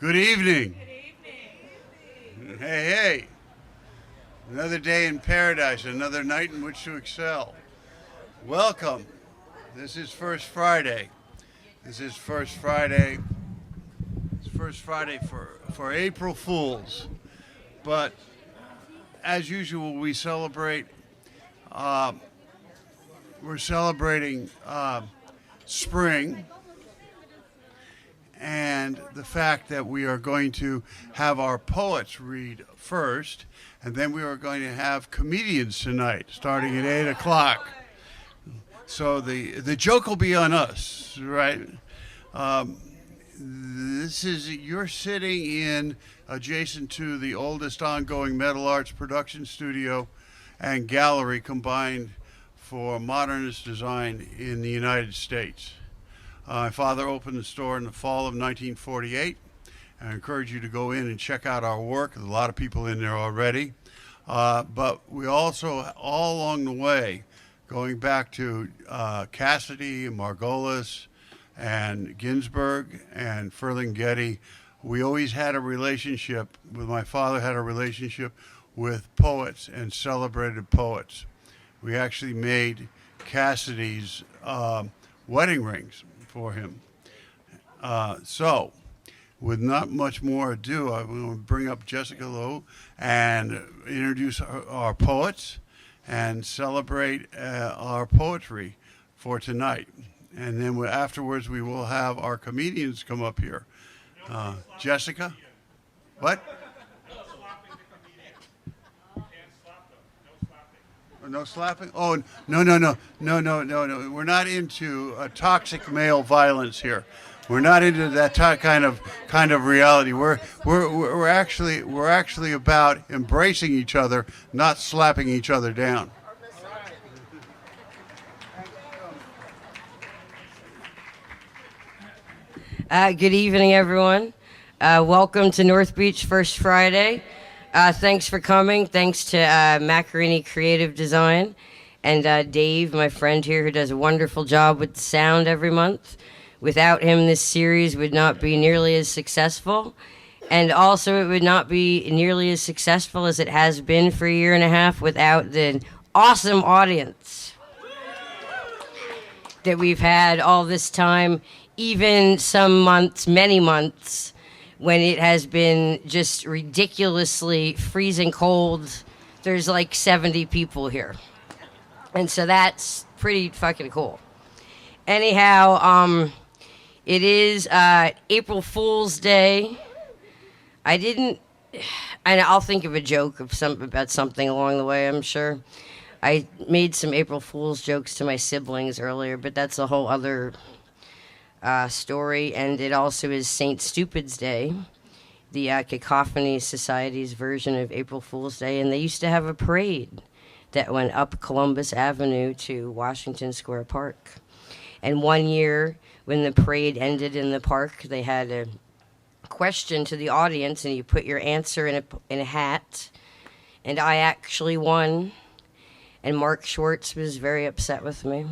Good evening. Hey, hey. Another day in paradise, another night in which to excel. Welcome. This is First Friday. This is First Friday. It's First Friday for April Fools. But as usual, we're celebrating spring and the fact that we are going to have our poets read first, and then we are going to have comedians tonight, starting at 8 o'clock. So the joke will be on us, right? You're sitting in adjacent to the oldest ongoing metal arts production studio and gallery combined for modernist design in the United States. My father opened the store in the fall of 1948. I encourage you to go in and check out our work. There's a lot of people in there already. But we also, all along the way, going back to Cassidy and Margolis and Ginsberg and Ferlinghetti, we always had a relationship my father had a relationship with poets and celebrated poets. We actually made Cassidy's wedding rings for him. So, with not much more ado, I'm going to bring up Jessica Lowe and introduce our poets and celebrate our poetry for tonight. And then afterwards, we will have our comedians come up here. Jessica? What? No slapping? Oh, no. We're not into toxic male violence here. We're not into that kind of reality. We're actually about embracing each other, not slapping each other down. Good evening, everyone. Welcome to North Beach First Friday. Thanks for coming. Thanks to Macchiarini Creative Design and Dave, my friend here, who does a wonderful job with sound every month. Without him, this series would not be nearly as successful. And also, it would not be nearly as successful as it has been for a year and a half without the awesome audience that we've had all this time, even some months, many months, when it has been just ridiculously freezing cold. There's like 70 people here. And so that's pretty fucking cool. Anyhow, it is April Fool's Day. I'll think of a joke about something along the way, I'm sure. I made some April Fool's jokes to my siblings earlier, but that's a whole other story. And it also is St. Stupid's Day, the Cacophony Society's version of April Fool's Day. And they used to have a parade that went up Columbus Avenue to Washington Square Park. And one year, when the parade ended in the park, they had a question to the audience, and you put your answer in a hat. And I actually won. And Mark Schwartz was very upset with me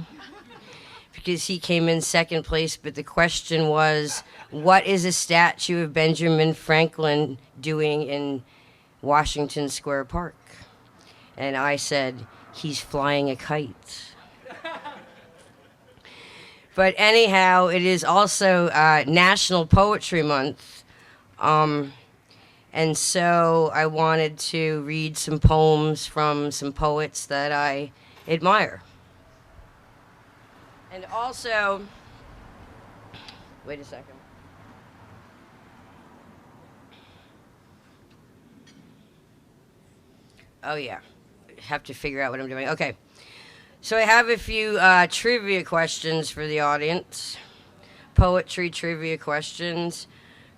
because he came in second place. But the question was, what is a statue of Benjamin Franklin doing in Washington Square Park? And I said, he's flying a kite. But anyhow, it is also National Poetry Month. And so I wanted to read some poems from some poets that I admire. And also, wait a second. Oh yeah, have to figure out what I'm doing. Okay. So I have a few trivia questions for the audience. Poetry trivia questions.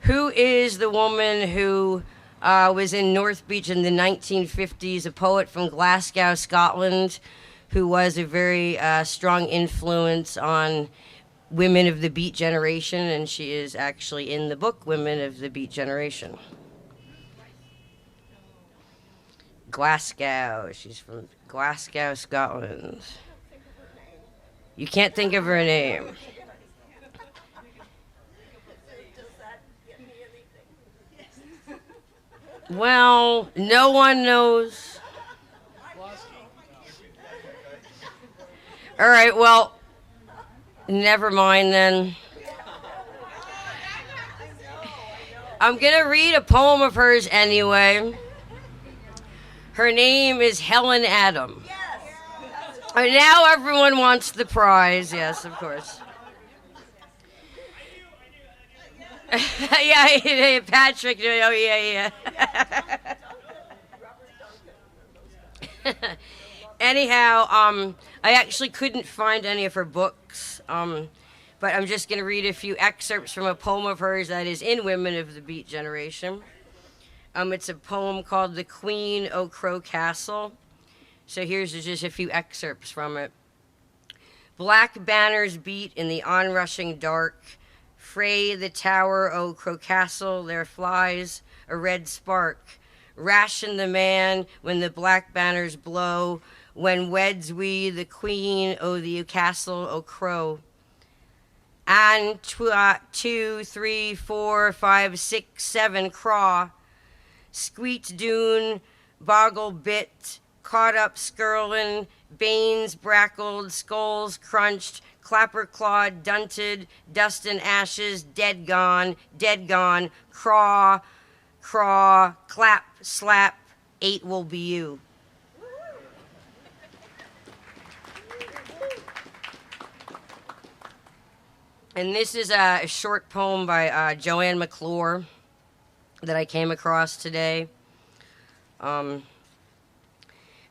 Who is the woman who was in North Beach in the 1950s, a poet from Glasgow, Scotland, who was a very strong influence on women of the Beat Generation, and she is actually in the book Women of the Beat Generation. Glasgow. She's from Glasgow, Scotland. You can't think of her name. Well, no one knows. All right, well, never mind then. I'm going to read a poem of hers anyway. Her name is Helen Adam. And now everyone wants the prize. Yes, of course. Yeah, Patrick. Oh, yeah. Anyhow, I actually couldn't find any of her books, but I'm just going to read a few excerpts from a poem of hers that is in Women of the Beat Generation. It's a poem called The Queen o' Crow Castle. So here's just a few excerpts from it. Black banners beat in the onrushing dark. Fray the tower o' Crow Castle, there flies a red spark. Ration the man when the black banners blow, when weds we the queen o' the castle o' Crow. And 2, 3, 4, 5, 6, 7 craw. Squeet dune, boggle bit, caught up skirlin, banes brackled, skulls crunched, clapper clawed, dunted, dust and ashes, dead gone, craw, clap, slap, 8 will be you. And this is a short poem by Joanne McClure that I came across today. And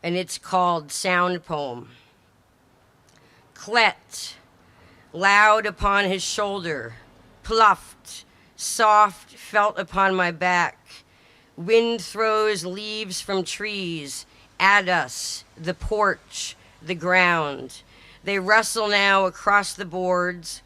it's called Sound Poem. Clet, loud upon his shoulder, pluffed, soft, felt upon my back. Wind throws leaves from trees at us, the porch, the ground. They rustle now across the boards,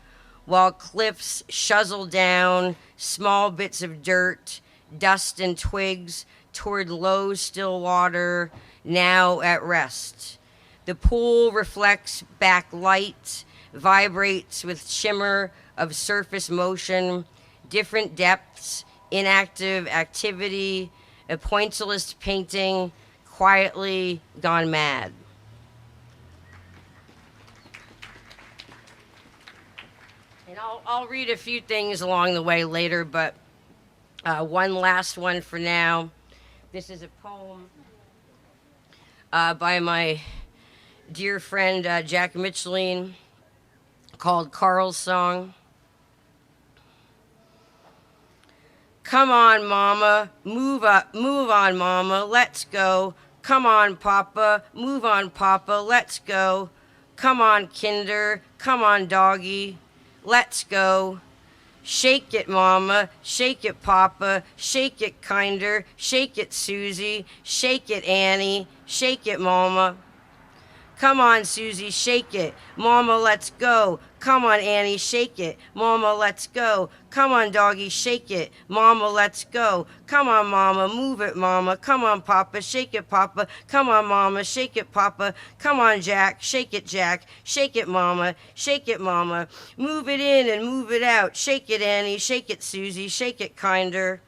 while cliffs shuzzle down small bits of dirt, dust and twigs toward low, still water, now at rest. The pool reflects back light, vibrates with shimmer of surface motion, different depths, inactive activity, a pointillist painting, quietly gone mad. And I'll read a few things along the way later, but one last one for now. This is a poem by my dear friend Jack Mitchell called Carl's Song. Come on, Mama, move on, Mama, let's go. Come on, Papa, move on, Papa, let's go. Come on, Kinder, come on, Doggy, let's go. Shake it, Mama, shake it, Papa, shake it, Kinder, shake it, Susie, shake it, Annie, shake it, Mama. Come on, Susie, shake it. Mama, let's go. Come on, Annie, shake it. Mama, let's go. Come on, doggy, shake it. Mama, let's go. Come on, Mama, move it, Mama. Come on, Papa, shake it, Papa. Come on, Mama, shake it, Papa. Come on, Jack, shake it, Jack. Shake it, Mama, shake it, Mama. Move it in and move it out. Shake it, Annie, shake it, Susie, shake it, Kinder.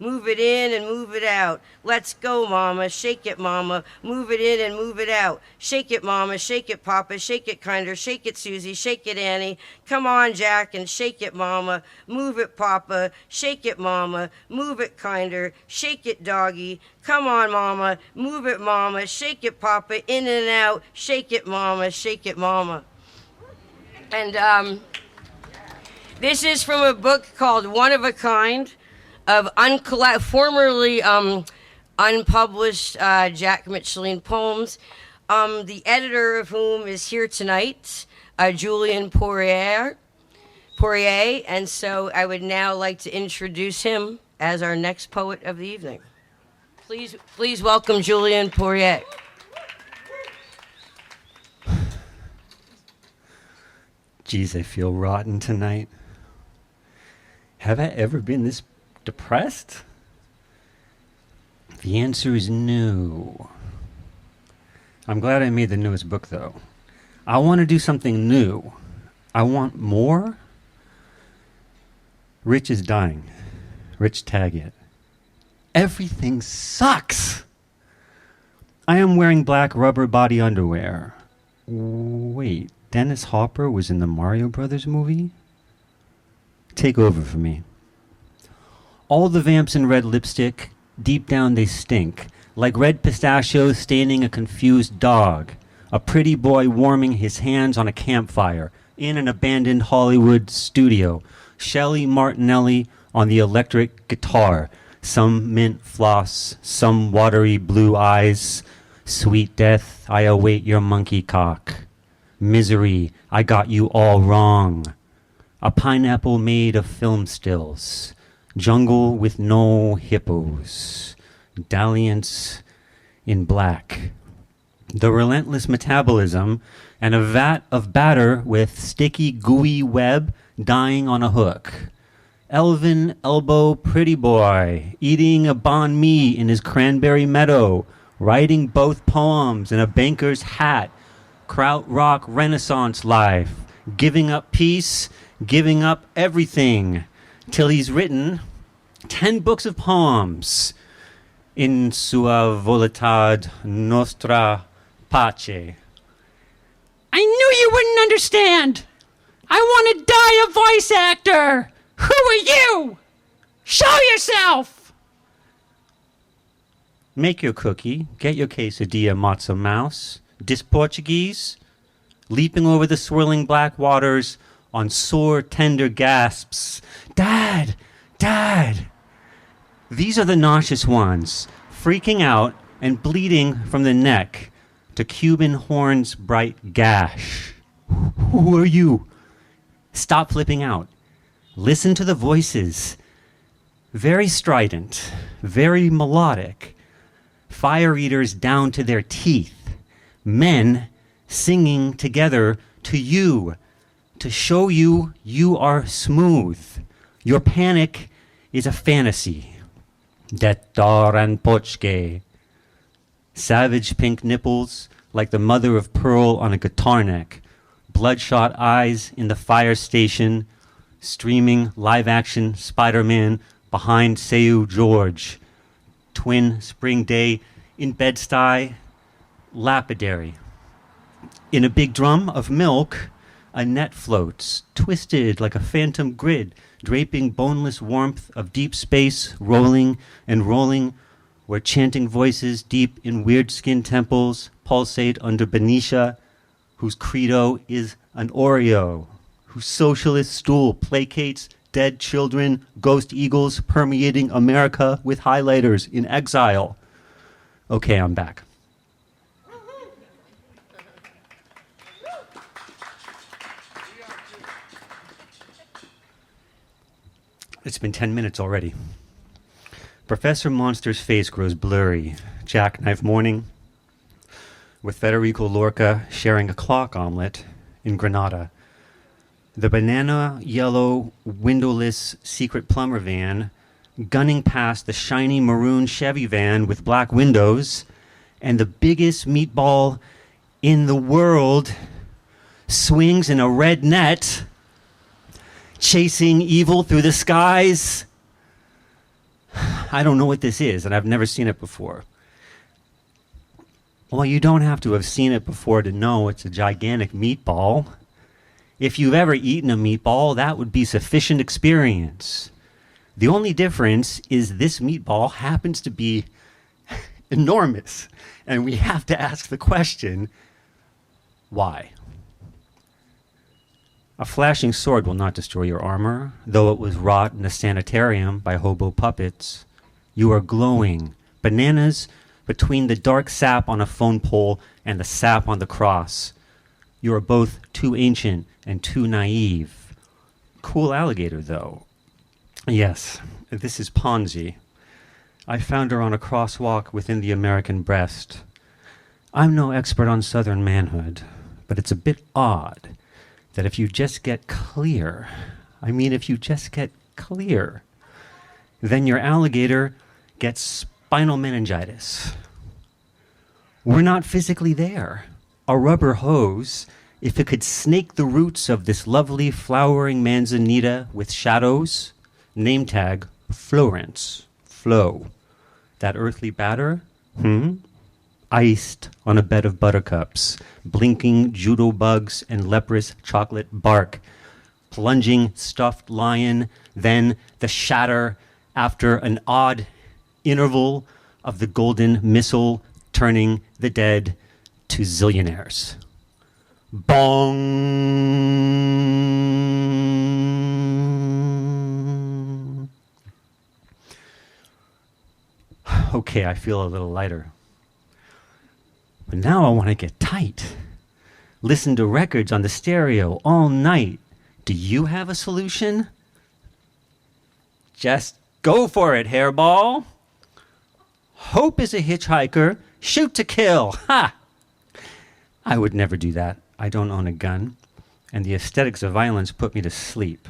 Move it in and move it out. Let's go, Mama. Shake it, Mama. Move it in and move it out. Shake it, Mama. Shake it, Papa. Shake it, Kinder. Shake it, Susie. Shake it, Annie. Come on, Jack, and shake it, Mama. Move it, Papa. Shake it, Mama. Move it, Kinder. Shake it, Doggy. Come on, Mama. Move it, Mama. Shake it, Papa. In and out. Shake it, Mama. Shake it, Mama. And this is from a book called One of a Kind, of formerly unpublished Jack Mitchell poems, the editor of whom is here tonight, Julian Poirier, and so I would now like to introduce him as our next poet of the evening. Please welcome Julian Poirier. Geez, I feel rotten tonight. Have I ever been this depressed? The answer is no. I'm glad I made the newest book, though. I want to do something new. I want more. Rich is dying. Rich Taggett. Everything sucks. I am wearing black rubber body underwear. Wait, Dennis Hopper was in the Mario Brothers movie? Take over for me. All the vamps in red lipstick, deep down they stink, like red pistachios staining a confused dog. A pretty boy warming his hands on a campfire in an abandoned Hollywood studio. Shelley Martinelli on the electric guitar. Some mint floss, some watery blue eyes. Sweet death, I await your monkey cock. Misery, I got you all wrong. A pineapple made of film stills. Jungle with no hippos. Dalliance in black. The relentless metabolism and a vat of batter with sticky gooey web dying on a hook. Elvin elbow pretty boy eating a banh mi in his cranberry meadow, writing both poems in a banker's hat. Krautrock Renaissance life, giving up peace, giving up everything, till he's written 10 books of poems. In sua volutad nostra pace. I knew you wouldn't understand. I want to die a voice actor. Who are you? Show yourself. Make your cookie. Get your quesadilla matzo mouse. Dis Portuguese. Leaping over the swirling black waters on sore, tender gasps. Dad! Dad! These are the nauseous ones, freaking out and bleeding from the neck to Cuban horn's bright gash. Who are you? Stop flipping out. Listen to the voices. Very strident, very melodic. Fire eaters down to their teeth. Men singing together to you, to show you you are smooth. Your panic is a fantasy. Dettar and pochke. Savage pink nipples like the mother of pearl on a guitar neck. Bloodshot eyes in the fire station. Streaming live-action Spider-Man behind Seu George. Twin spring day in Bed-Stuy. Lapidary. In a big drum of milk, a net floats, twisted like a phantom grid, draping boneless warmth of deep space, rolling and rolling, where chanting voices deep in weird skin temples pulsate under Benicia, whose credo is an Oreo, whose socialist stool placates dead children, ghost eagles permeating America with highlighters in exile. Okay, I'm back. It's been 10 minutes already. Professor Monster's face grows blurry. Jackknife morning with Federico Lorca sharing a clock omelet in Granada. The banana yellow windowless secret plumber van gunning past the shiny maroon Chevy van with black windows, and the biggest meatball in the world swings in a red net chasing evil through the skies. I don't know what this is, and I've never seen it before. Well, you don't have to have seen it before to know it's a gigantic meatball. If you've ever eaten a meatball, that would be sufficient experience. The only difference is this meatball happens to be enormous, and we have to ask the question, why? A flashing sword will not destroy your armor, though it was wrought in a sanitarium by hobo puppets. You are glowing. Bananas between the dark sap on a phone pole and the sap on the cross. You are both too ancient and too naive. Cool alligator, though. Yes, this is Ponzi. I found her on a crosswalk within the American breast. I'm no expert on Southern manhood, but it's a bit odd that if you just get clear, then your alligator gets spinal meningitis. We're not physically there. A rubber hose, if it could snake the roots of this lovely flowering manzanita with shadows, name tag, Florence, Flo. That earthly batter? Iced on a bed of buttercups, blinking judo bugs and leprous chocolate bark, plunging stuffed lion, then the shatter after an odd interval of the golden missile turning the dead to zillionaires. Bong! Okay, I feel a little lighter. But now I want to get tight. Listen to records on the stereo all night. Do you have a solution? Just go for it, hairball. Hope is a hitchhiker. Shoot to kill. Ha! I would never do that. I don't own a gun. And the aesthetics of violence put me to sleep.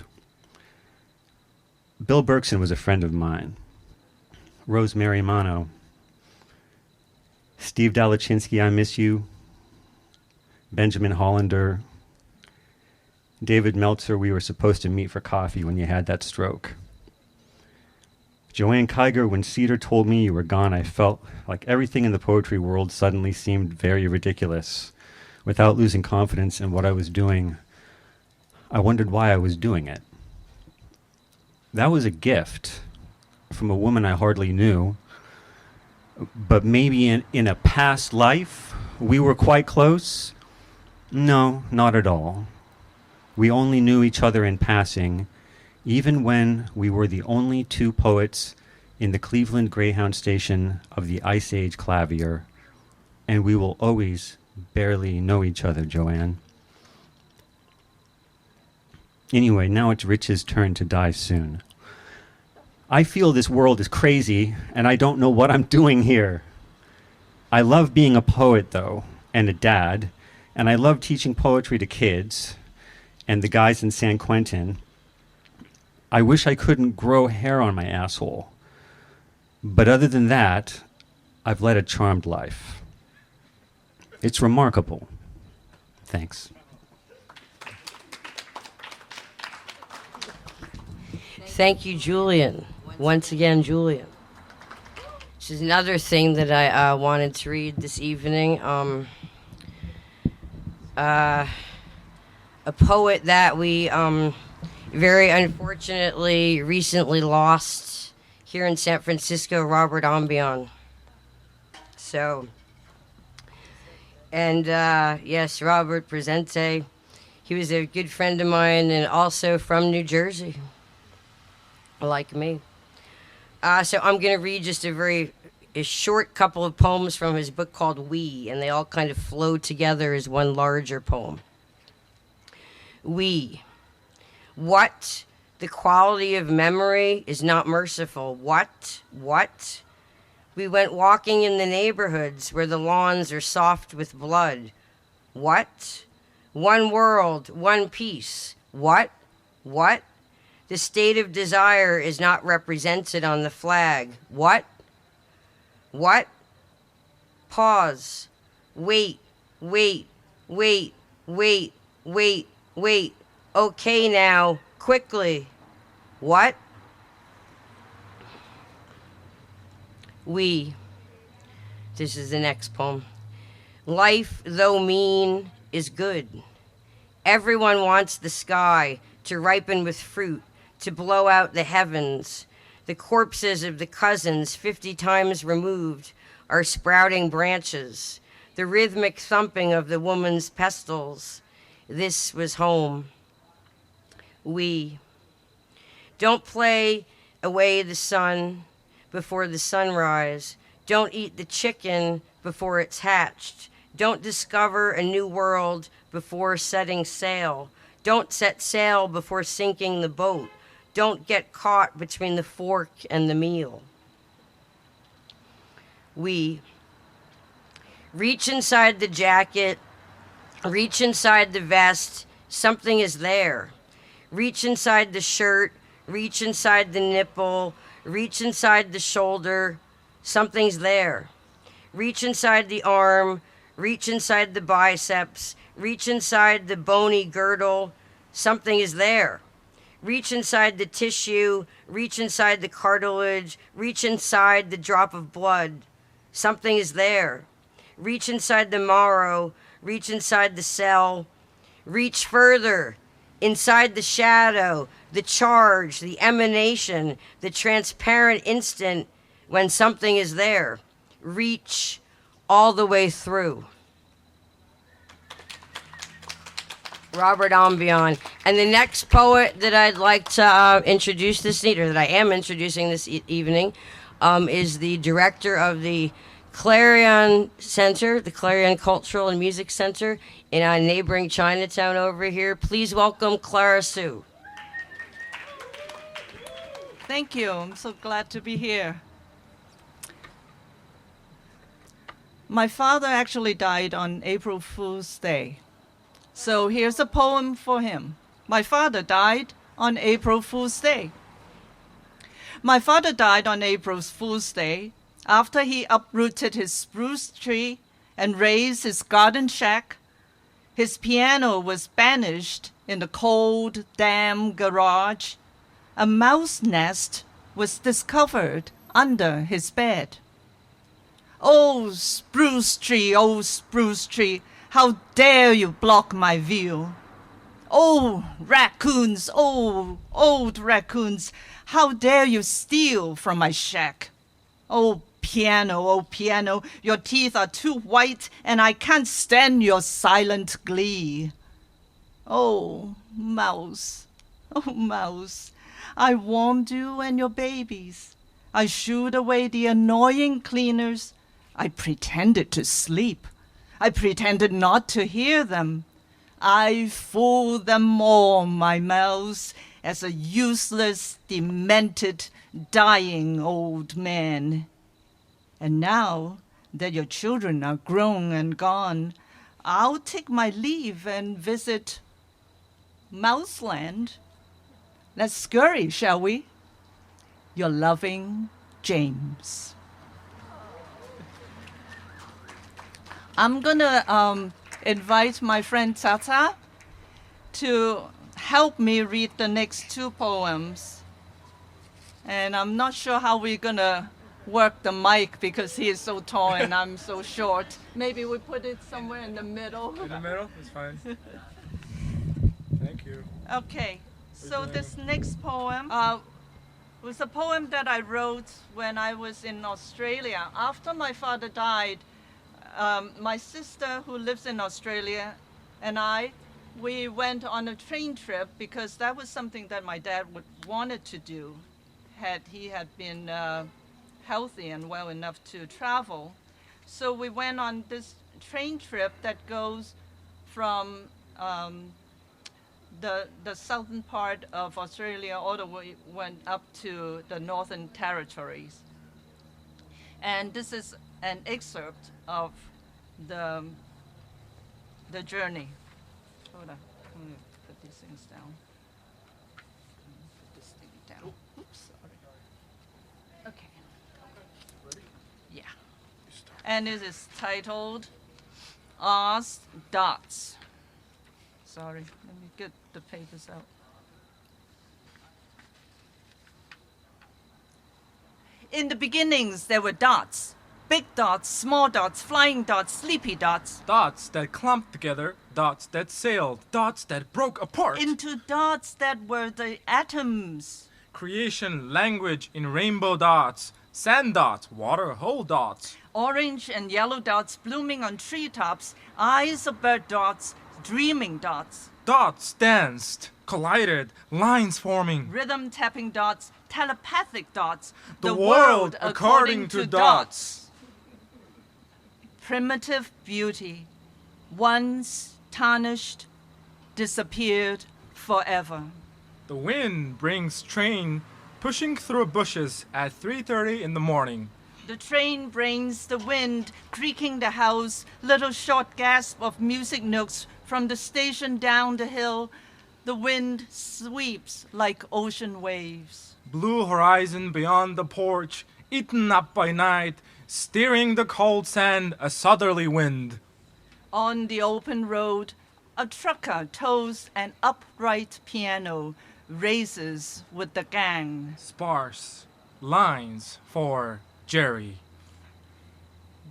Bill Berkson was a friend of mine. Rosemary Mano. Steve Dalachinsky, I miss you. Benjamin Hollander. David Meltzer, we were supposed to meet for coffee when you had that stroke. Joanne Kiger, when Cedar told me you were gone, I felt like everything in the poetry world suddenly seemed very ridiculous. Without losing confidence in what I was doing, I wondered why I was doing it. That was a gift from a woman I hardly knew, but maybe in a past life, we were quite close? No, not at all. We only knew each other in passing, even when we were the only two poets in the Cleveland Greyhound station of the Ice Age clavier, and we will always barely know each other, Joanne. Anyway, now it's Rich's turn to die soon. I feel this world is crazy, and I don't know what I'm doing here. I love being a poet, though, and a dad, and I love teaching poetry to kids and the guys in San Quentin. I wish I couldn't grow hair on my asshole. But other than that, I've led a charmed life. It's remarkable. Thanks. Thank you, Julian. Once again, Julian. This is another thing that I wanted to read this evening. A poet that we very unfortunately recently lost here in San Francisco, Robert Ambion. So, and yes, Robert Presente. He was a good friend of mine and also from New Jersey, like me. So I'm going to read just a short couple of poems from his book called We, and they all kind of flow together as one larger poem. We. What? The quality of memory is not merciful. What? We went walking in the neighborhoods where the lawns are soft with blood. What? One world, one peace. What? The state of desire is not represented on the flag. What? Pause. Wait. Okay now, quickly. What? We. This is the next poem. Life, though mean, is good. Everyone wants the sky to ripen with fruit, to blow out the heavens. The corpses of the cousins, 50 times removed, are sprouting branches. The rhythmic thumping of the woman's pestles. This was home. We. Don't play away the sun before the sunrise. Don't eat the chicken before it's hatched. Don't discover a new world before setting sail. Don't set sail before sinking the boat. Don't get caught between the fork and the meal. We. Reach inside the jacket. Reach inside the vest. Something is there. Reach inside the shirt. Reach inside the nipple. Reach inside the shoulder. Something's there. Reach inside the arm. Reach inside the biceps. Reach inside the bony girdle. Something is there. Reach inside the tissue, reach inside the cartilage, reach inside the drop of blood. Something is there. Reach inside the marrow, reach inside the cell. Reach further, inside the shadow, the charge, the emanation, the transparent instant when something is there. Reach all the way through. Robert Ambion. And the next poet that I'd like to introduce this evening, or that I am introducing this evening, is the director of the Clarion Center, the Clarion Cultural and Music Center in our neighboring Chinatown over here. Please welcome Clara Sue. Thank you. I'm so glad to be here. My father actually died on April Fool's Day. So here's a poem for him. My father died on April Fool's Day. My father died on April Fool's Day after he uprooted his spruce tree and razed his garden shack. His piano was banished in the cold, damp garage. A mouse nest was discovered under his bed. Oh, spruce tree, how dare you block my view? Oh, raccoons, oh, old raccoons, how dare you steal from my shack? Oh, piano, your teeth are too white and I can't stand your silent glee. Oh, mouse, I warmed you and your babies. I shooed away the annoying cleaners. I pretended to sleep. I pretended not to hear them. I fooled them all, my mouse, as a useless, demented, dying old man. And now that your children are grown and gone, I'll take my leave and visit Mouseland. Let's scurry, shall we? Your loving, James. I'm gonna invite my friend Tata to help me read the next two poems. And I'm not sure how we're gonna work the mic because he is so tall and I'm so short. Maybe we put it somewhere in the middle. In the middle? It's fine. Thank you. Okay, so this next poem was a poem that I wrote when I was in Australia. After my father died, my sister who lives in Australia and we went on a train trip because that was something that my dad wanted to do had he had been healthy and well enough to travel. So we went on this train trip that goes from the southern part of Australia all the way went up to the Northern Territories. And this is an excerpt of the journey. Hold on, I'm gonna put these things down. Put this thing down. Oops, sorry. Okay. Ready? Yeah. And it is titled Oz Dots. Sorry, let me get the papers out. In the beginnings, there were dots. Big dots, small dots, flying dots, sleepy dots. Dots that clumped together, dots that sailed, dots that broke apart. Into dots that were the atoms. Creation, language in rainbow dots, sand dots, water hole dots. Orange and yellow dots blooming on treetops, eyes of bird dots, dreaming dots. Dots danced, collided, lines forming. Rhythm tapping dots, telepathic dots. The world according to dots. Primitive beauty, once tarnished, disappeared forever. The wind brings train pushing through bushes at 3:30 in the morning. The train brings the wind, creaking the house, little short gasp of music notes from the station down the hill. The wind sweeps like ocean waves. Blue horizon beyond the porch, eaten up by night, steering the cold sand a southerly wind. On the open road, a trucker tows an upright piano, races with the gang. Sparse lines for Jerry.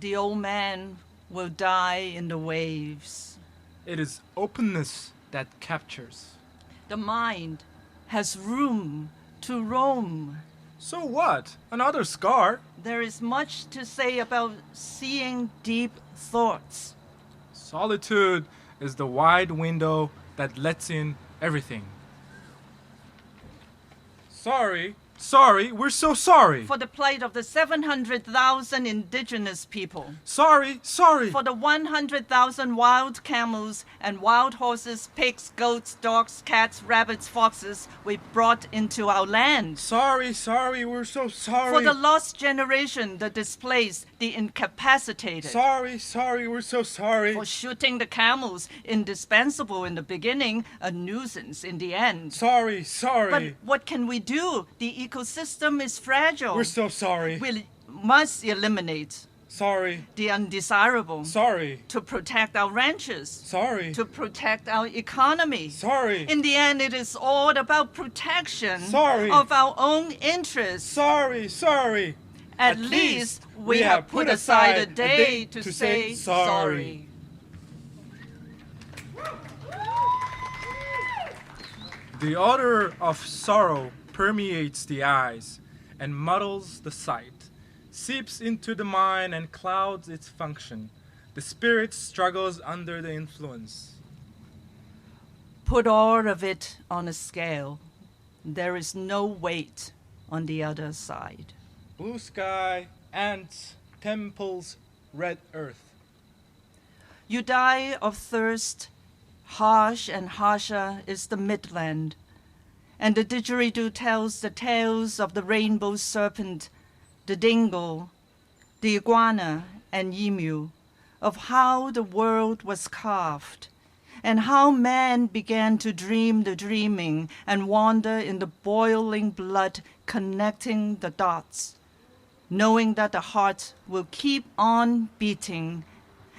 The old man will die in the waves. It is openness that captures. The mind has room to roam. So what? Another scar? There is much to say about seeing deep thoughts. Solitude is the wide window that lets in everything. Sorry, we're so sorry. For the plight of the 700,000 indigenous people. Sorry. For the 100,000 wild camels and wild horses, pigs, goats, dogs, cats, rabbits, foxes we brought into our land. Sorry, we're so sorry. For the lost generation, the displaced, the incapacitated. Sorry, we're so sorry. For shooting the camels, indispensable in the beginning, a nuisance in the end. Sorry. But what can we do? The ecosystem is fragile. We're so sorry. We must eliminate Sorry. the undesirable. Sorry. To protect our ranches. Sorry. To protect our economy. Sorry. In the end, it is all about protection Sorry. of our own interests. Sorry. At least we have put aside a day to say sorry. The odor of sorrow permeates the eyes and muddles the sight, seeps into the mind and clouds its function. The spirit struggles under the influence. Put all of it on a scale. There is no weight on the other side. Blue sky, ants, temples, red earth. You die of thirst. Harsh and harsher is the midland. And the didgeridoo tells the tales of the rainbow serpent, the dingo, the iguana and emu, of how the world was carved, and how man began to dream the dreaming and wander in the boiling blood, connecting the dots, knowing that the heart will keep on beating,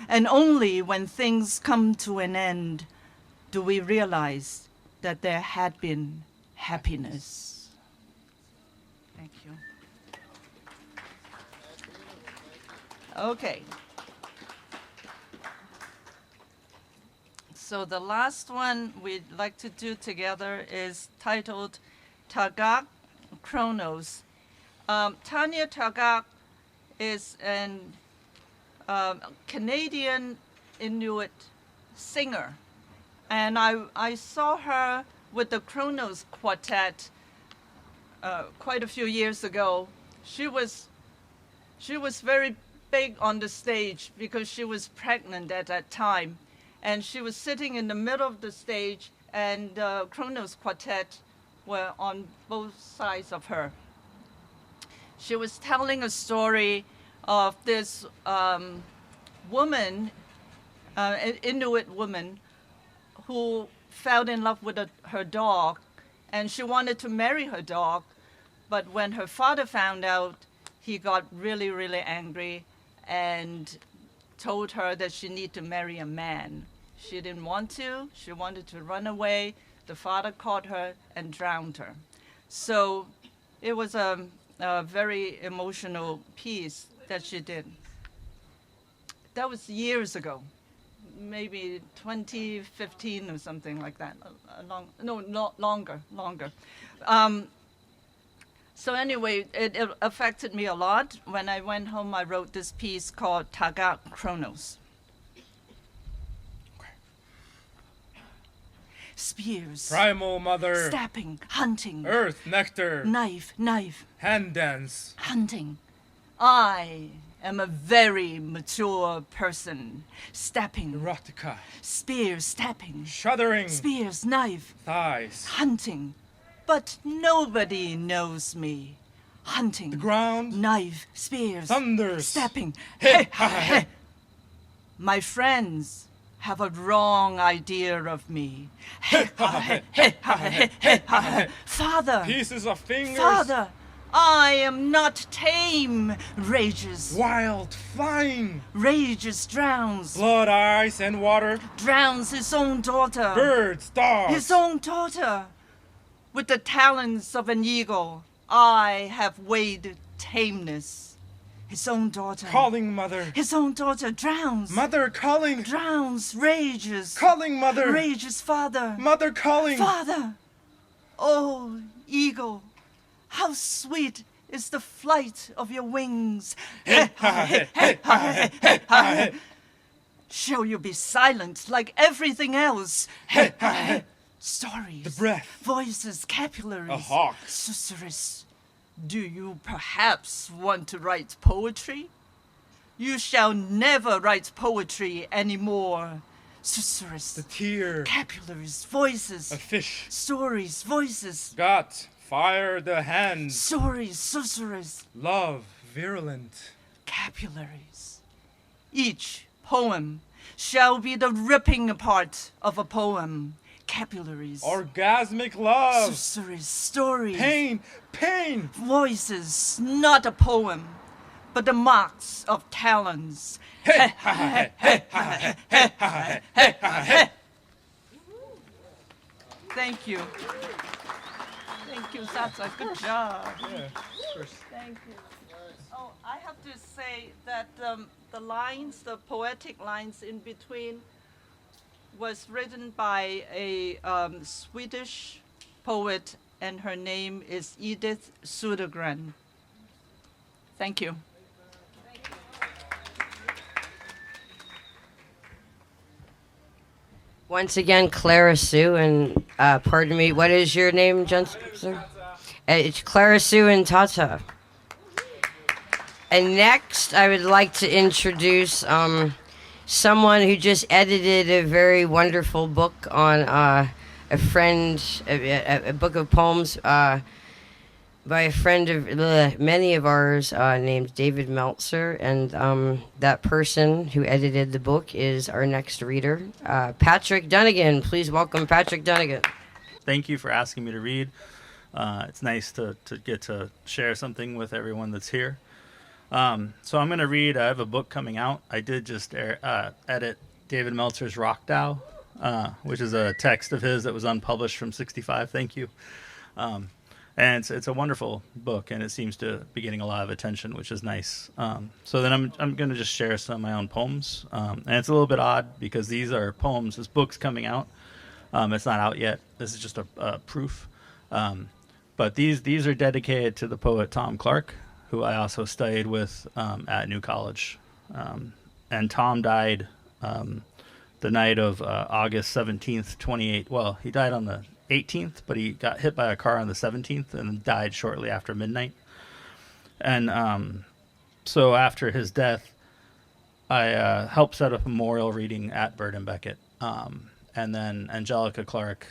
and only when things come to an end do we realize that there had been happiness. Thank you. Okay. So the last one we'd like to do together is titled Tagak Chronos. Tanya Tagak is an Canadian Inuit singer. And I saw her with the Chronos Quartet quite a few years ago. She was very big on the stage because she was pregnant at that time. And she was sitting in the middle of the stage, and the Chronos Quartet were on both sides of her. She was telling a story of this woman, an Inuit woman, who fell in love with her dog, and she wanted to marry her dog, but when her father found out, he got really, really angry and told her that she needed to marry a man. She didn't want to. She wanted to run away. The father caught her and drowned her. So it was a very emotional piece that she did. That was years ago. Maybe 2015 or something like that. Longer. So anyway, it affected me a lot. When I went home, I wrote this piece called Tagak Chronos. Spears. Primal mother. Stabbing, hunting. Earth, nectar. Knife. Hand dance. Hunting. I am a very mature person. Stabbing. Erotica. Spears, stabbing. Shuddering. Spears, knife. Thighs. Hunting. But nobody knows me. Hunting. The ground. Knife, spears. Thunders. Stabbing. Hey, ha, ha, hey. My friends have a wrong idea of me. Father. Pieces of fingers. Father, I am not tame. Rages. Wild, flying. Rages, drowns. Blood, ice, and water. Drowns his own daughter. Birds, dogs. His own daughter. With the talons of an eagle, I have weighed tameness. His own daughter. Calling, mother. His own daughter drowns. Mother calling. Drowns, rages. Calling, mother. Rages, father. Mother calling. Father. Oh, eagle, how sweet is the flight of your wings. Shall you be silent like everything else? Stories. The breath. Voices, capillaries. A hawk. Susurrus. Do you perhaps want to write poetry? You shall never write poetry anymore. Susurrus. The tear. Capillaries, voices. A fish. Stories, voices. Got. Fire the hands. Stories, susurrus. Love. Virulent. Capillaries. Each poem shall be the ripping apart of a poem. Capillaries. Orgasmic love. Susurrus, stories. Pain. Pain. Voices, not a poem, but the marks of talons. Thank you. Thank you, Satsa. Good job. Yeah, first. Thank you. Oh, I have to say that the lines, the poetic lines in between, was written by a Swedish poet, and her name is Edith Södergren. Thank you. Once again, Clara Sue, and pardon me, what is your name, Johnson? It's Clara Sue and Tata. And next, I would like to introduce someone who just edited a very wonderful book on a book of poems by a friend of many of ours named David Meltzer, and that person who edited the book is our next reader, Patrick Dunnigan. Please welcome Patrick Dunnigan. Thank you for asking me to read. It's nice to get to share something with everyone that's here. So I'm going to read. I have a book coming out. I did just edit David Meltzer's Rock Dow, which is a text of his that was unpublished from 65. Thank you. And it's a wonderful book, and it seems to be getting a lot of attention, which is nice. So then I'm going to just share some of my own poems. And it's a little bit odd because these are poems. This book's coming out. It's not out yet. This is just a proof. But these are dedicated to the poet Tom Clark, who I also studied with at New College. And Tom died the night of August 17th, 28. Well, he died on the 18th, but he got hit by a car on the 17th and died shortly after midnight. And so after his death, I helped set up a memorial reading at Bird and Beckett. And then Angelica Clark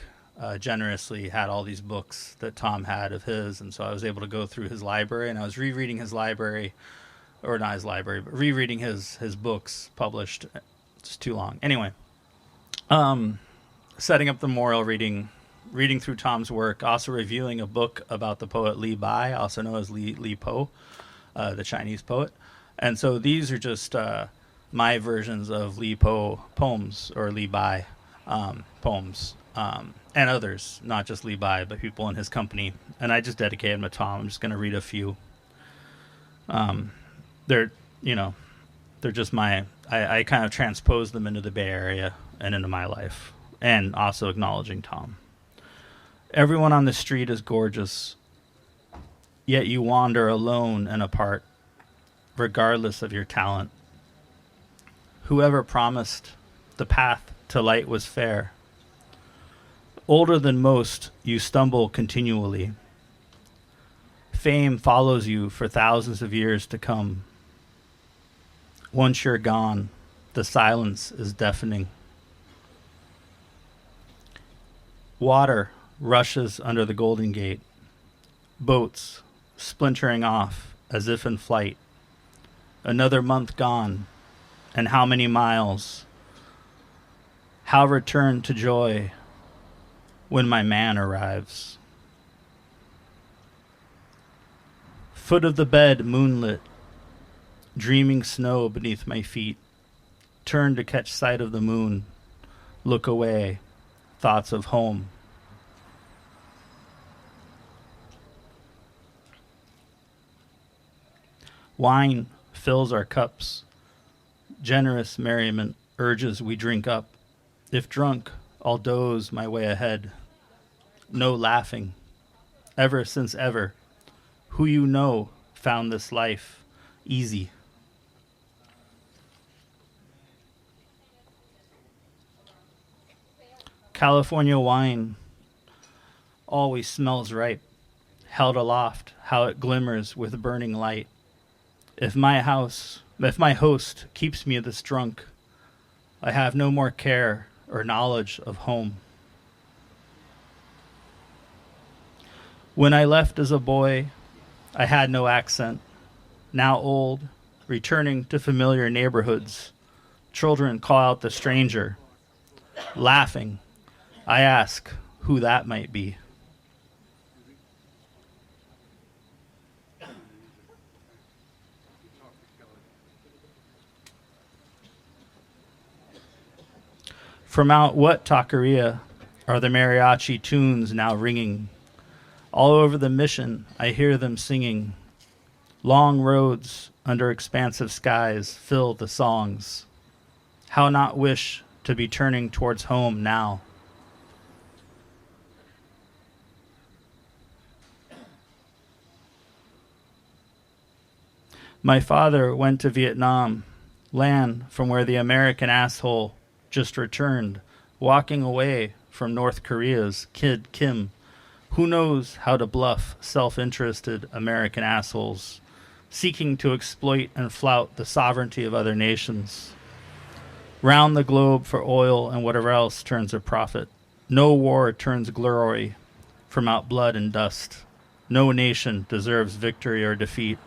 generously had all these books that Tom had of his, and so I was able to go through his library, and I was rereading his library, or not his library, but rereading his books published. It's too long. Anyway, setting up the memorial reading through Tom's work, also reviewing a book about the poet Li Bai, also known as Li Po, the Chinese poet. And so these are just my versions of Li Po poems, or Li Bai poems, and others, not just Li Bai, but people in his company. And I just dedicated them to Tom. I'm just going to read a few. They're just I kind of transposed them into the Bay Area and into my life, and also acknowledging Tom. Everyone on the street is gorgeous, yet you wander alone and apart, regardless of your talent. Whoever promised the path to light was fair. Older than most, you stumble continually. Fame follows you for thousands of years to come. Once you're gone, the silence is deafening. Water rushes under the Golden Gate. Boats splintering off as if in flight. Another month gone, and how many miles? How return to joy when my man arrives? Foot of the bed moonlit, dreaming snow beneath my feet. Turn to catch sight of the moon, look away, thoughts of home. Wine fills our cups. Generous merriment urges we drink up. If drunk, I'll doze my way ahead. No laughing. Ever since ever, who you know found this life easy. California wine always smells ripe, held aloft, how it glimmers with burning light. If my host keeps me this drunk, I have no more care or knowledge of home. When I left as a boy, I had no accent. Now old, returning to familiar neighborhoods, children call out the stranger. Laughing, I ask who that might be. From out what taqueria are the mariachi tunes now ringing? All over the mission, I hear them singing. Long roads under expansive skies fill the songs. How not wish to be turning towards home now? My father went to Vietnam, land from where the American asshole just returned, walking away from North Korea's Kid Kim. Who knows how to bluff self-interested American assholes, seeking to exploit and flout the sovereignty of other nations. Round the globe for oil and whatever else turns a profit. No war turns glory from out blood and dust. No nation deserves victory or defeat.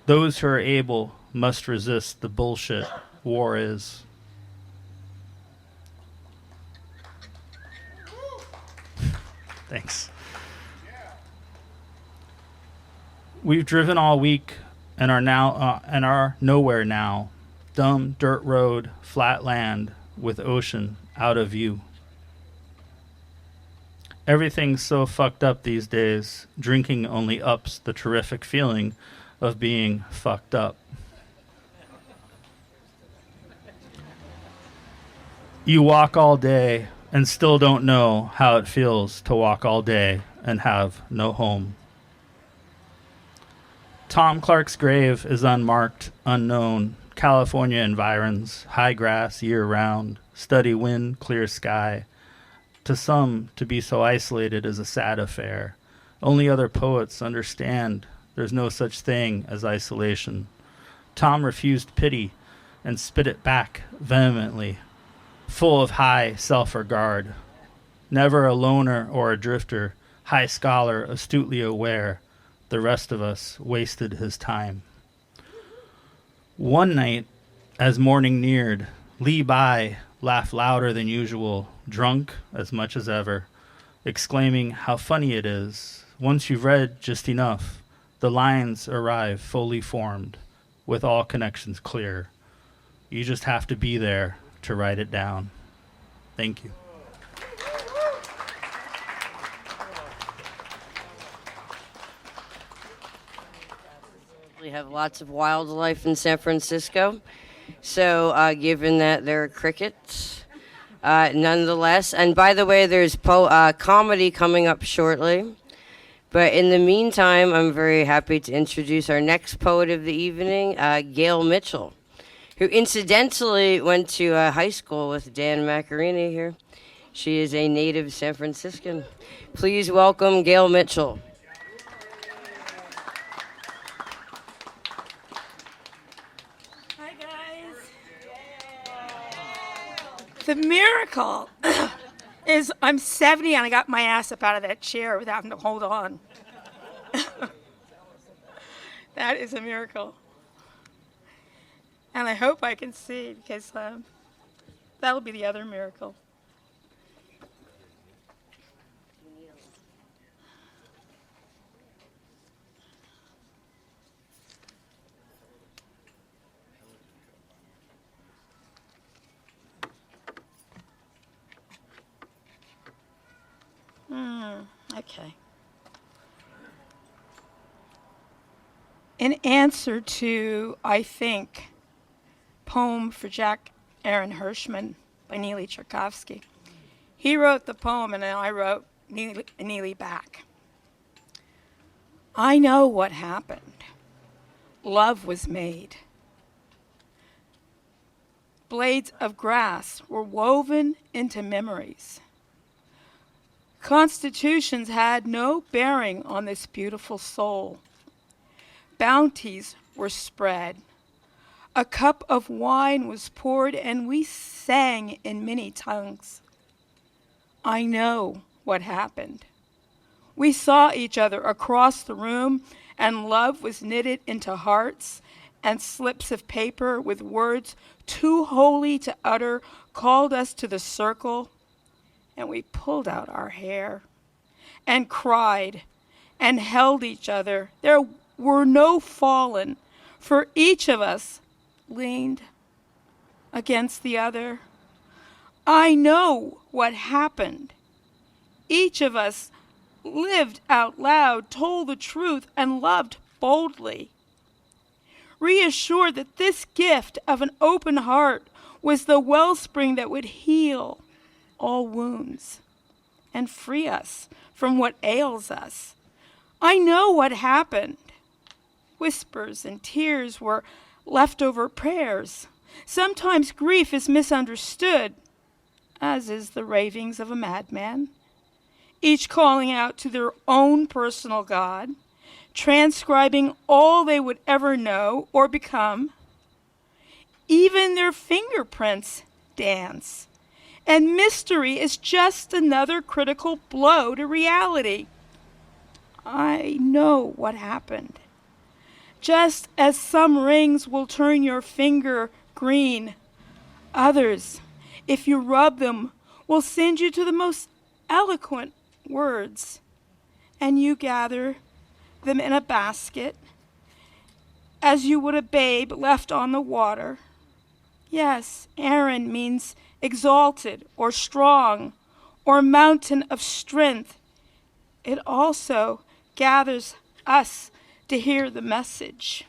Those who are able must resist the bullshit war is. Thanks. We've driven all week and are nowhere now. Dumb dirt road, flat land with ocean out of view. Everything's so fucked up these days. Drinking only ups the terrific feeling of being fucked up. You walk all day and still don't know how it feels to walk all day and have no home. Tom Clark's grave is unmarked, unknown. California environs, high grass year-round, steady wind, clear sky. To some, to be so isolated is a sad affair. Only other poets understand there's no such thing as isolation. Tom refused pity and spit it back vehemently, full of high self-regard. Never a loner or a drifter, high scholar, astutely aware the rest of us wasted his time. One night, as morning neared, Lee Bai laughed louder than usual, drunk as much as ever, exclaiming how funny it is. Once you've read just enough, the lines arrive fully formed, with all connections clear. You just have to be there to write it down. Thank you. We have lots of wildlife in San Francisco. So, given that there are crickets, nonetheless, and by the way, there's comedy coming up shortly. But in the meantime, I'm very happy to introduce our next poet of the evening, Gail Mitchell, who incidentally went to high school with Dan Macchiarini here. She is a native San Franciscan. Please welcome Gail Mitchell. Hi, guys. The miracle is I'm 70 and I got my ass up out of that chair without having to hold on. That is a miracle. And I hope I can see, because that'll be the other miracle. Okay. in answer to, I think, poem for Jack Aaron Hirschman by Neely Tchaikovsky. He wrote the poem and I wrote Neely back. I know what happened. Love was made. Blades of grass were woven into memories. Constitutions had no bearing on this beautiful soul. Bounties were spread. A cup of wine was poured, and we sang in many tongues. I know what happened. We saw each other across the room, and love was knitted into hearts, and slips of paper with words too holy to utter called us to the circle, and we pulled out our hair and cried and held each other. There were no fallen, for each of us leaned against the other. I know what happened. Each of us lived out loud, told the truth, and loved boldly. Reassured that this gift of an open heart was the wellspring that would heal all wounds and free us from what ails us. I know what happened. Whispers and tears were leftover prayers. Sometimes grief is misunderstood, as is the ravings of a madman, each calling out to their own personal God, transcribing all they would ever know or become. Even their fingerprints dance, and mystery is just another critical blow to reality. I know what happened. Just as some rings will turn your finger green, others, if you rub them, will send you to the most eloquent words, and you gather them in a basket as you would a babe left on the water. Yes, Aaron means exalted or strong or mountain of strength. It also gathers us to hear the message.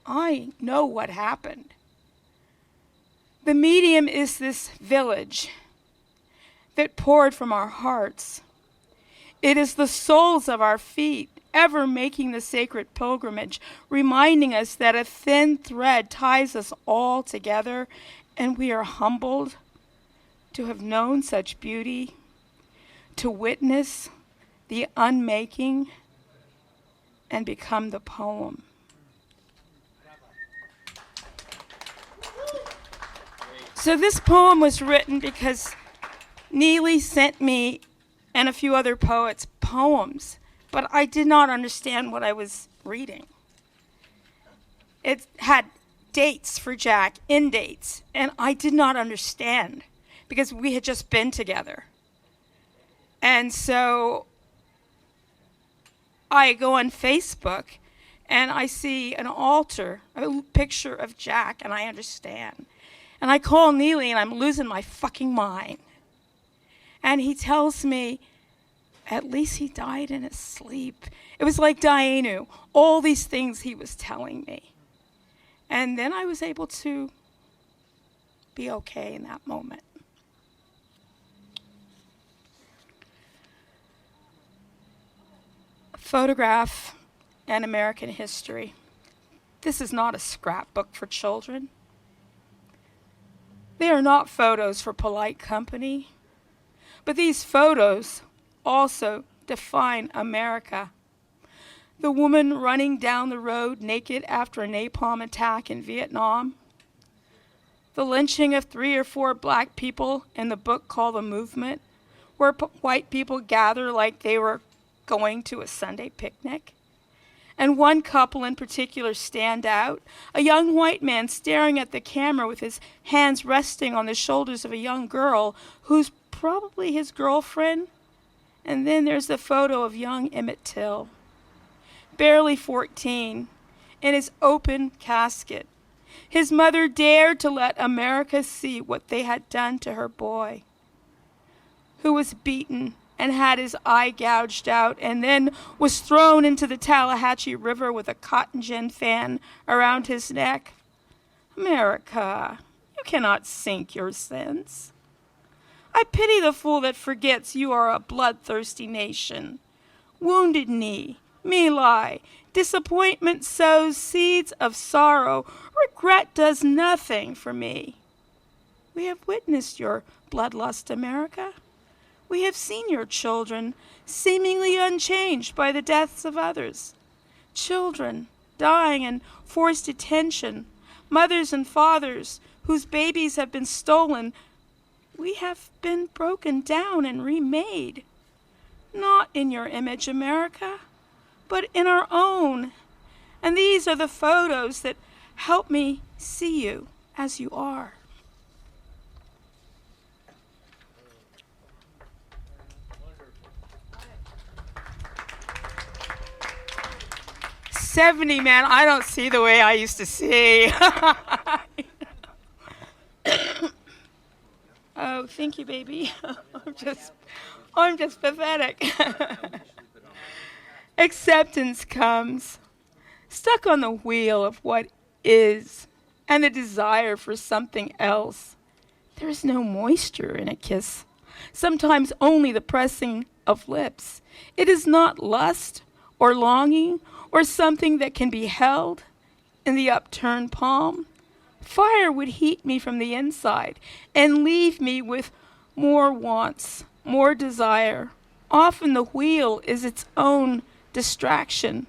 I know what happened. The medium is this village that poured from our hearts. It is the soles of our feet, ever making the sacred pilgrimage, reminding us that a thin thread ties us all together, and we are humbled to have known such beauty, to witness the unmaking and become the poem. So this poem was written because Neely sent me and a few other poets poems, but I did not understand what I was reading. It had dates for Jack, end dates, and I did not understand because we had just been together. And so I go on Facebook and I see an altar, a picture of Jack, and I understand. And I call Neely and I'm losing my fucking mind. And he tells me, at least he died in his sleep. It was like Dainu, all these things he was telling me. And then I was able to be okay in that moment. Photograph and American history. This is not a scrapbook for children. They are not photos for polite company. But these photos also define America. The woman running down the road naked after a napalm attack in Vietnam. The lynching of 3 or 4 black people in the book called The Movement, where white people gather like they were going to a Sunday picnic. And one couple in particular stand out, a young white man staring at the camera with his hands resting on the shoulders of a young girl who's probably his girlfriend. And then there's the photo of young Emmett Till, barely 14, in his open casket. His mother dared to let America see what they had done to her boy, who was beaten and had his eye gouged out, and then was thrown into the Tallahatchie River with a cotton gin fan around his neck. America, you cannot sink your sins. I pity the fool that forgets you are a bloodthirsty nation. Wounded Knee, me lie, disappointment sows seeds of sorrow, regret does nothing for me. We have witnessed your bloodlust, America. We have seen your children seemingly unchanged by the deaths of others. Children dying in forced detention, mothers and fathers whose babies have been stolen. We have been broken down and remade. Not in your image, America, but in our own. And these are the photos that help me see you as you are. '70, man, I don't see the way I used to see. Oh, thank you, baby. I'm just pathetic. Acceptance comes, stuck on the wheel of what is, and the desire for something else. There is no moisture in a kiss, sometimes only the pressing of lips. It is not lust or longing or something that can be held in the upturned palm. Fire would heat me from the inside and leave me with more wants, more desire. Often the wheel is its own distraction.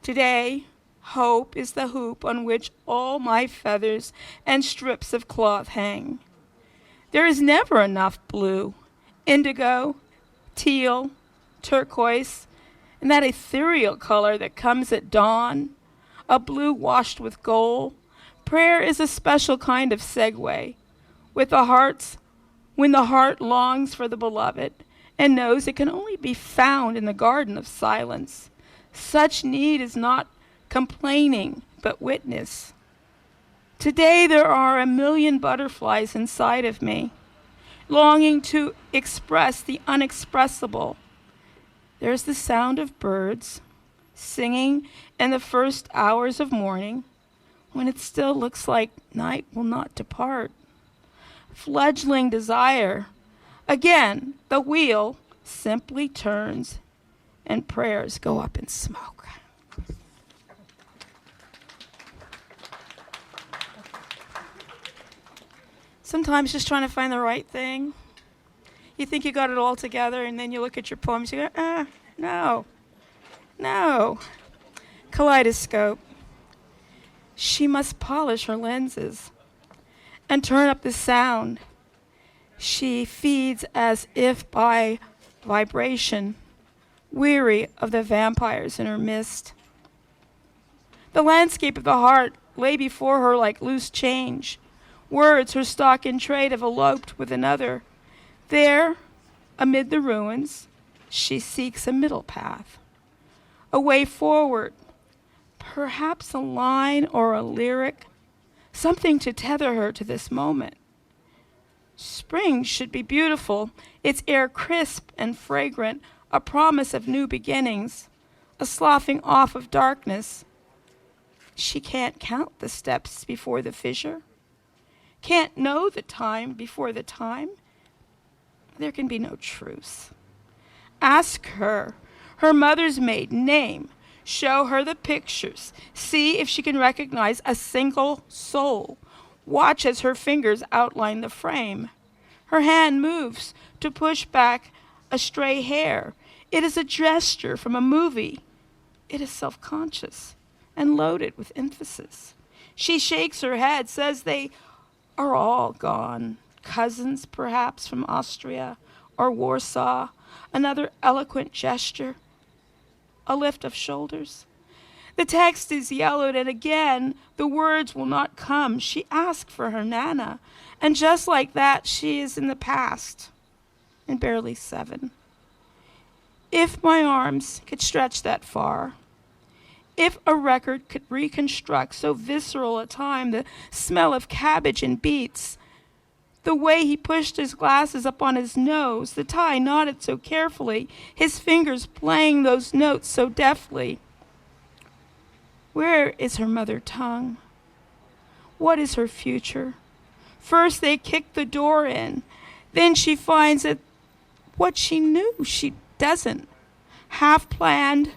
Today, hope is the hoop on which all my feathers and strips of cloth hang. There is never enough blue, indigo, teal, turquoise, and that ethereal color that comes at dawn, a blue washed with gold. Prayer is a special kind of segue. When the heart longs for the beloved and knows it can only be found in the garden of silence, such need is not complaining, but witness. Today there are a million butterflies inside of me, longing to express the unexpressible. There's the sound of birds singing in the first hours of morning, when it still looks like night will not depart. Fledgling desire. Again, the wheel simply turns and prayers go up in smoke. Sometimes just trying to find the right thing. You think you got it all together, and then you look at your poems, you go, no. Kaleidoscope. She must polish her lenses and turn up the sound. She feeds as if by vibration, weary of the vampires in her midst. The landscape of the heart lay before her like loose change. Words, her stock in trade, have eloped with another. There, amid the ruins, she seeks a middle path, a way forward, perhaps a line or a lyric, something to tether her to this moment. Spring should be beautiful, its air crisp and fragrant, a promise of new beginnings, a sloughing off of darkness. She can't count the steps before the fissure, can't know the time before the time. There can be no truce. Ask her mother's maiden name. Show her the pictures. See if she can recognize a single soul. Watch as her fingers outline the frame. Her hand moves to push back a stray hair. It is a gesture from a movie. It is self-conscious and loaded with emphasis. She shakes her head, says they are all gone. Cousins, perhaps, from Austria or Warsaw. Another eloquent gesture. A lift of shoulders. The text is yellowed, and again, the words will not come. She asked for her Nana, and just like that, she is in the past, and barely 7. If my arms could stretch that far, if a record could reconstruct so visceral a time, the smell of cabbage and beets, The way he pushed his glasses up on his nose, the tie knotted so carefully, his fingers playing those notes so deftly. Where is her mother tongue? What is her future? First they kick the door in. Then she finds that what she knew she doesn't. Half planned,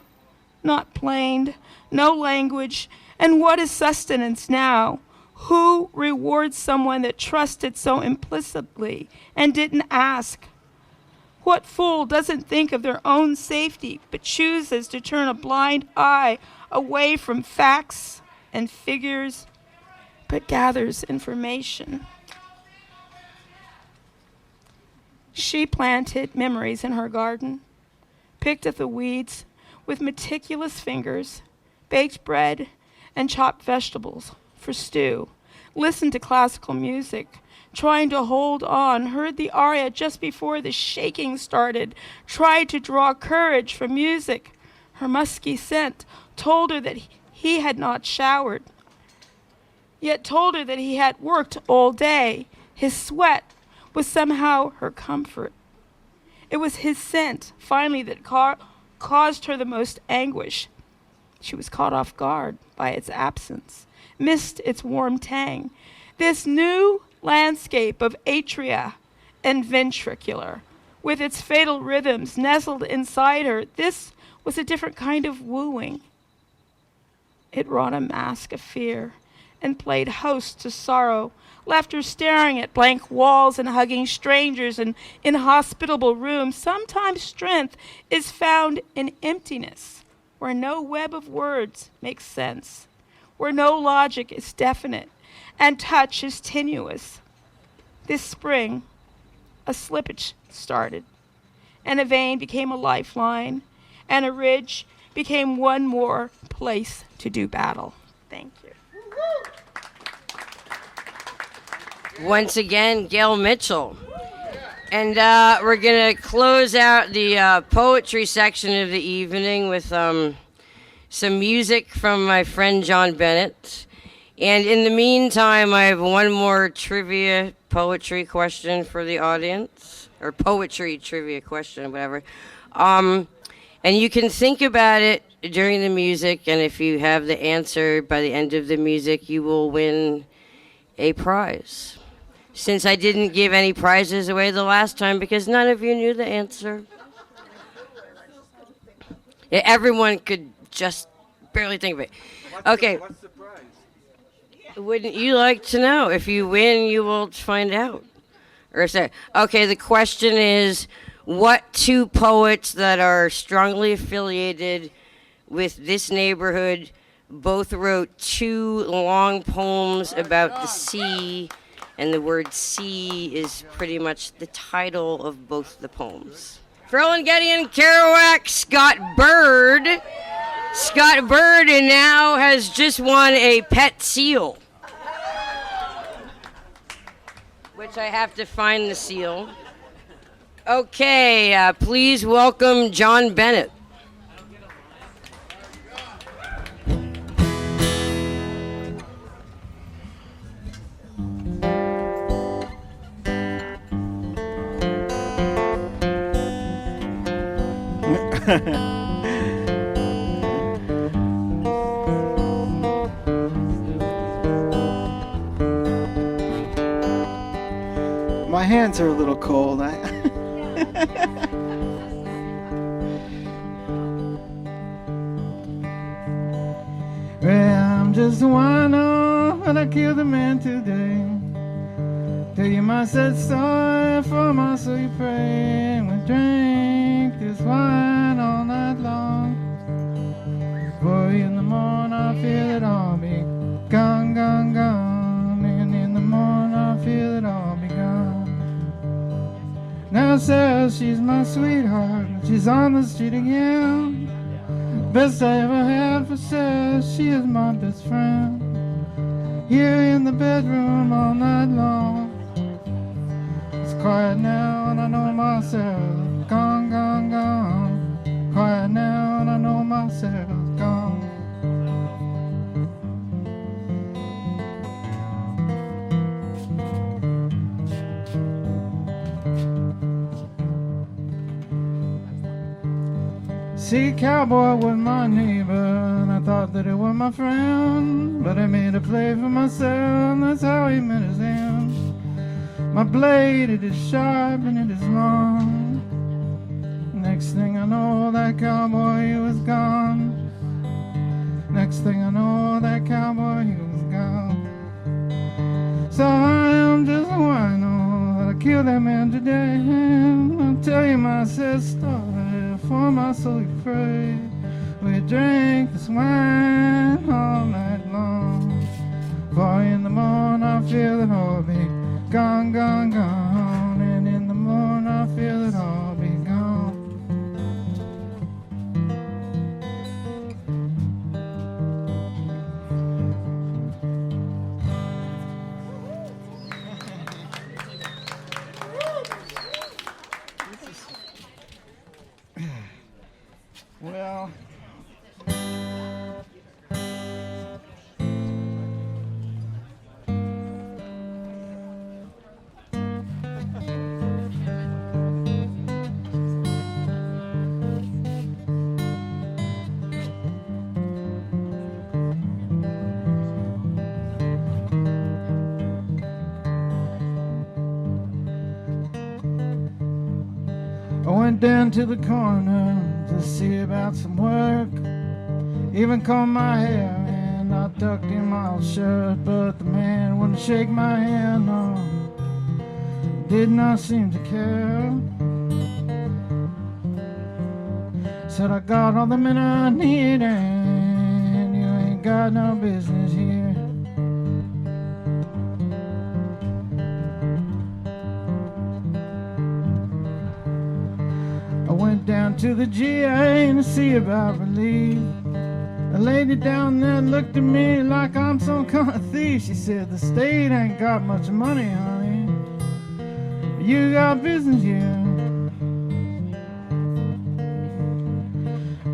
not planed, no language. And what is sustenance now? Who rewards someone that trusted so implicitly and didn't ask? What fool doesn't think of their own safety but chooses to turn a blind eye away from facts and figures but gathers information? She planted memories in her garden, picked at the weeds with meticulous fingers, baked bread and chopped vegetables for stew, listened to classical music, trying to hold on, heard the aria just before the shaking started, tried to draw courage from music. Her musky scent told her that he had not showered, yet told her that he had worked all day. His sweat was somehow her comfort. It was his scent, finally, that caused her the most anguish. She was caught off guard by its absence, missed its warm tang. This new landscape of atria and ventricular, with its fatal rhythms nestled inside her, this was a different kind of wooing. It wrought a mask of fear and played host to sorrow, left her staring at blank walls and hugging strangers in inhospitable rooms. Sometimes strength is found in emptiness, where no web of words makes sense, where no logic is definite and touch is tenuous. This spring, a slippage started, and a vein became a lifeline, and a ridge became one more place to do battle. Thank you. Once again, Gail Mitchell. And we're going to close out the poetry section of the evening with some music from my friend John Bennett. And in the meantime, I have one more trivia poetry question for the audience, or poetry trivia question, whatever. And you can think about it during the music, and if you have the answer by the end of the music, you will win a prize. Since I didn't give any prizes away the last time because none of you knew the answer. Yeah, everyone could just barely think of it. Okay. What's the prize? Wouldn't you like to know? If you win, you will find out. Or say, okay, the question is, what two poets that are strongly affiliated with this neighborhood both wrote two long poems about the sea? And the word sea is pretty much the title of both the poems. Ferlinghetti and Kerouac, Scott Bird. Scott Bird and now has just won a pet seal. Which I have to find the seal. Okay, please welcome John Bennett. My hands are a little cold. Well, I'm just a wino, and I killed a man today. Tell you my sad story for my soul you pray. We drink this wine all night long. For in the morning I feel it all be gone, gone, gone. And in the morning I feel it all be gone. Now Sarah, she's my sweetheart. She's on the street again. Best I ever had for Sarah, she is my best friend. Here in the bedroom all night long. It's quiet now and I know myself gone, gone, gone. Quiet now and I know myself gone. See, cowboy was my neighbor, and I thought that he was my friend. But I made a play for myself, that's how he met his end. My blade, it is sharp and it is long. Next thing I know, that cowboy, he was gone. Next thing I know, that cowboy, he was gone. So I am just a wino that I killed that man today. I'll tell you my sad story, for my soul you pray. We drank this wine all night long. For in the morning I feel it all be gone, gone, gone. And in the morning I feel it all be gone. Well, I went down to the corner to see about some work. Even combed my hair and I tucked in my old shirt. But the man wouldn't shake my hand, no, did not seem to care. Said I got all the men I need and you ain't got no business here. I went down to the GA to see about relief. A lady down there looked at me like I'm some kind of thief. She said, the state ain't got much money, honey. You got business here.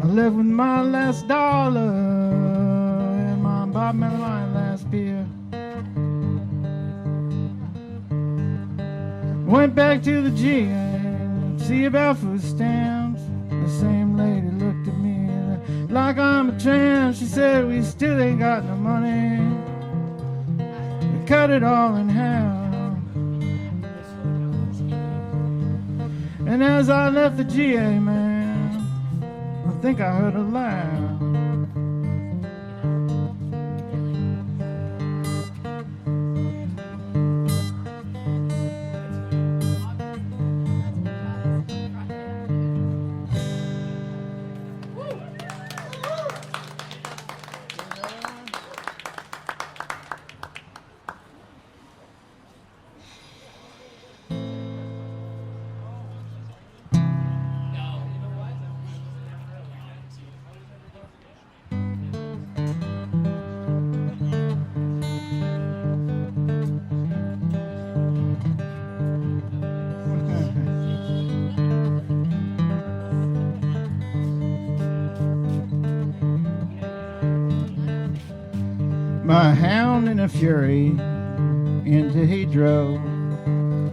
I left with my last dollar and my bought me my last beer. Went back to the GA. See about food stamps. The same lady looked at me like I'm a tramp. She said, we still ain't got no money. We cut it all in half. And as I left the GA, man, I think I heard a laugh. My hound in a fury into he drove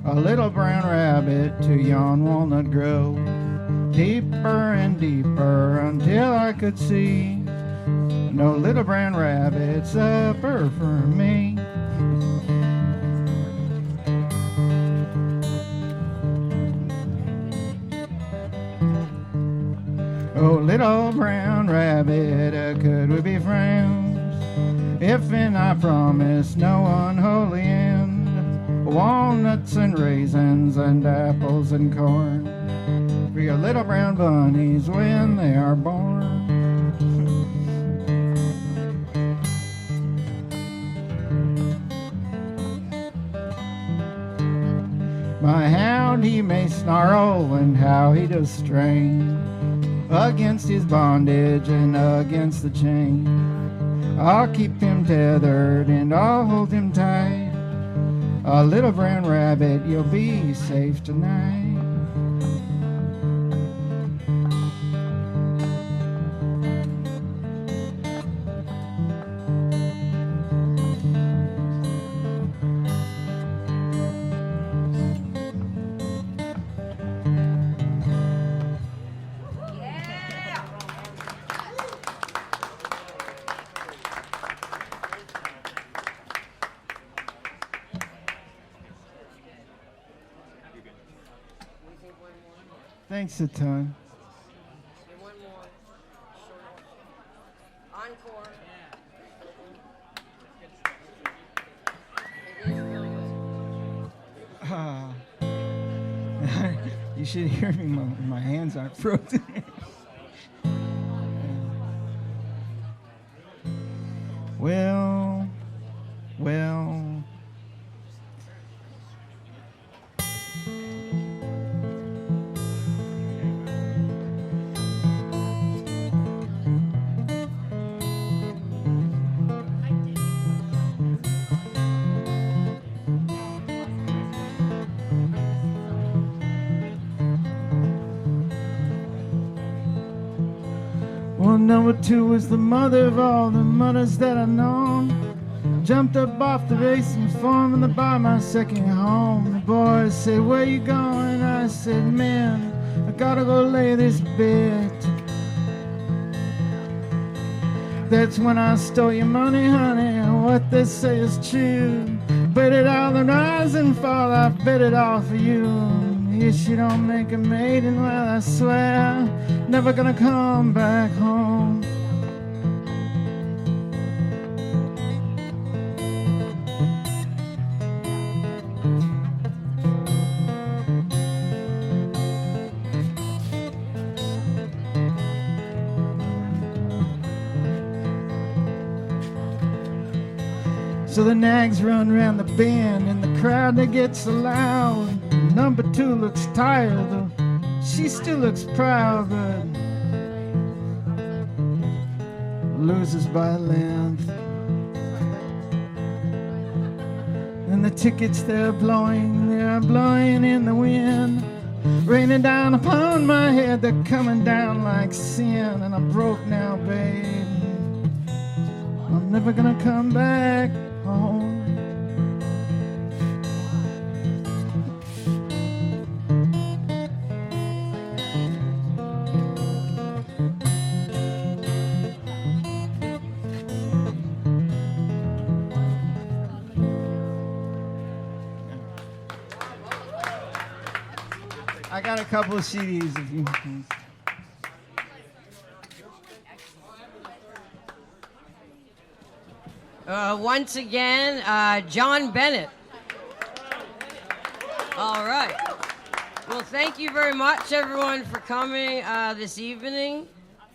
a little brown rabbit to yon walnut grove, deeper and deeper until I could see no little brown rabbit supper for me. Oh, little brown rabbit, could we be friends? If and I promise no unholy end, walnuts and raisins and apples and corn for your little brown bunnies when they are born. My hound, he may snarl and how he does strain against his bondage and against the chain. I'll keep him tethered and I'll hold him tight. A little brown rabbit, you'll be safe tonight. Thanks a ton. And one more. Encore. It is really good. You should hear me. My hands aren't frozen. Well. Well, number two was the mother of all the mothers that I know. Jumped up off the racing farm and to buy my second home. The boys said, where you going? I said, man, I gotta go lay this bed. That's when I stole your money, honey. What they say is true. Bet it all and rise and fall. I bet it all for you. Yes, you don't make a maiden. Well, I swear, never gonna come back home. So the nags run around the bend and the crowd that gets so loud. Number two looks tired, though she still looks proud, but loses by length. And the tickets they're blowing in the wind, raining down upon my head. They're coming down like sin, and I'm broke now, babe. I'm never gonna come back home. I got a couple of CDs if you can. Once again, John Bennett. All right. Well, thank you very much, everyone, for coming this evening.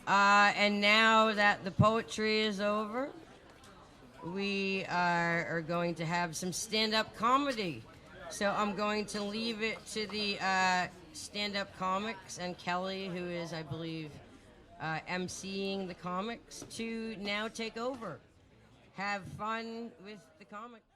And now that the poetry is over, we are going to have some stand-up comedy. So I'm going to leave it to the stand-up comics and Kelly, who is, I believe, emceeing the comics, to now take over. Have fun with the comics.